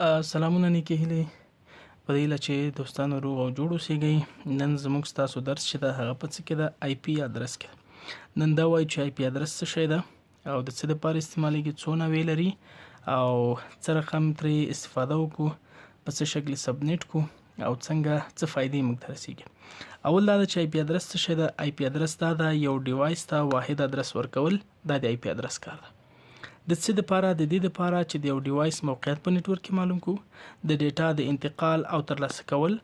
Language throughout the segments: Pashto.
سلامونه نیکې هیلې په دې هیله چې دوستانو روغ او جوړ اوسئ. نن زموږ ستاسو درس چې د هغه په څه کې د آی پی ادرس کې. نن دا وایو چې آی پی ادرس څه شی ده او د څه دپاره استعمالیږي، څو نوعې لري او څه رقم ترې استفاده وکړو، په څه شکل سبنیټ کړو او څنګه څه فایدې موږ ته رسیږي. اول دا ده چې آی پی ادرس څه شی ده. آی پی ادرس دا ده یو ډیوایس ته واحد ادرس ورکول، دا د آی پی ادرس کار ده. د څه دپاره؟ د دې دپاره چې د یو ډیوایس موقعیت په نیټورک کې معلوم کړو، د ډیټا د انتقال او ترلاسه کول،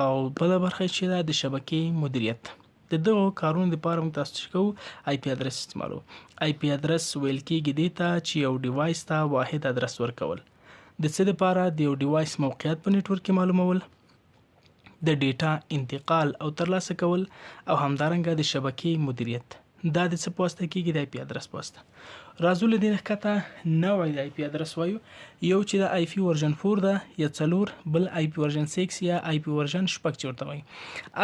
او بله برخه چې ده د شبکې مدیریت. د دغو کارونو دپاره موږ تاسو چې کوو آی پی ادرس استعمالو. آی پی ادرس ویل کېږي دې ته چې یو ډیوایس ته واحد ادرس ورکول. د څه دپاره؟ د یو ډیوایس موقعیت په نیټورک کې معلومول، د ډیټا انتقال او ترلاسه کول، او همدارنګه د شبکې مدیریت. دا د څه په واسطه کېږي؟ د آی پی ادرس په واسطه. راځو له دې نه ښکته نوع د آی پی ادرس وایو. یو چې د آی پی ورژن 4 ده یا 4، بل آی پی ورژن 6 یا آی پی ورژن 6 چې ورته وایي.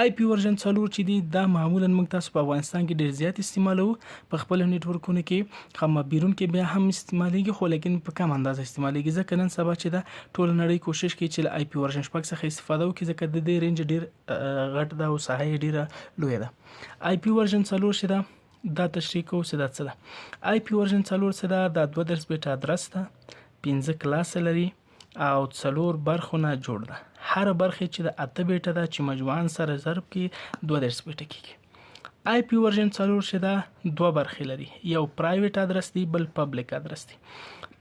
آی پی ورژن 4 چې دی دا معمولا موږ تاسو په افغانستان کې ډېر زیات استعمالوو په خپل نیټورکونو کې، خو بیرون کې بیا هم استعمالیږي خو لیکن په کم اندازه استعمالیږي، ځکه نن سبا چې دا ټول نړۍ کوشش کوي چې له آی پی ورژن 6 څخه استفاده وکړي، ځکه د دې رینج ډېر غټ ده او ساحه یې ډېره لویه ده. آی پی ورژن 4 چې ده دا تشریح کوو چې دا څه ده. آی پی ورژن 4 څه ده؟ دا 2 بیټه ادرس ده، 15 کلاسه لري او 4 برخونه جوړ ده. هر برخه چې د 8 بیټه ده چې مجموعاً سره ضرب کې 2 بیټه کېږي. آی پی ورژن 4 چې ده 2 برخې لري، یو پرایویټ ادرس دی، بل پبلیک ادرس دی.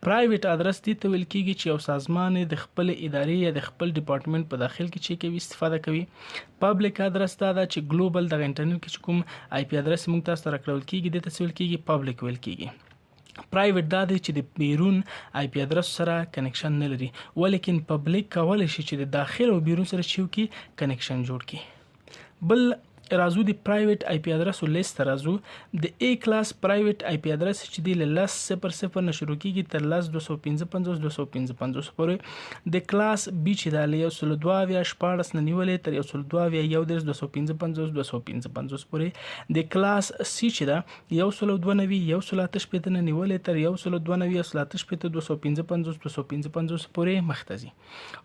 پرایویټ ادرس دی ته ویل کېږي چې یو سازمان د خپل ادارې یا د خپل ډپارټمنټ په داخل کې چې کوي استفاده کوي. پبلیک ادرس دا ده چې ګلوبل دغه انټرنیټ کې چې کوم آی پی ادرس موږ تاسو ته راکړل کېږي دې ته څه ویل کېږي؟ پبلیک ویل کېږي. پرایویټ دا دی چې د بیرون آی پی ادرس سره کنیکشن نه لري، ولیکن پبلیک کولی شي چې د داخل او بیرون سره چې وکړي کنیکشن جوړ کړي. بل راځو د پرایویټ آی پی ادرسو لیست ته راځو. د ای کلاس پرایویټ آی پی ادرس چې دی له 10.0 نه شروع کېږي تر 10.255 255 پورې. د کلاس بي چې دا له 102.14 نه نیولې تر 102.1 255 255 پورې. د کلاس سی چې دا 192 188 نه نیولې تر 192 255 255 پورې مختزي.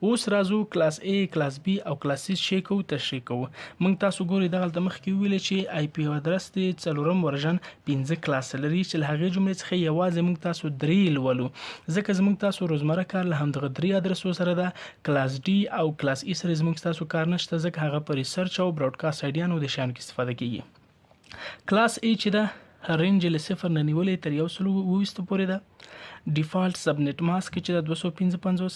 اوس راځو کلاس ای، کلاس بي او کلاس سی شي کوو تشریح کوو. موږ تاسو ګورئ دغه د مخکې ویل چې آی پی ادرس دی 4 ورژن 15 کلاس لري، چې له هغې جملې څخه یوازې موږ تاسو 3 لولو، ځکه زموږ تاسو روزمره کار له همدغه 3 ادرسو سره ده. کلاس ډي او کلاس ای سره زموږ تاسو کار نشته، ځکه هغه په ریسرچ او براډکاسټ ایډیانو د شیانو کې استفاده کیږي. کلاس ای چې ده رینج له 0 نه نیولې تر 120 پورې ده. ډیفالت سبنیټ ماسک چې د 255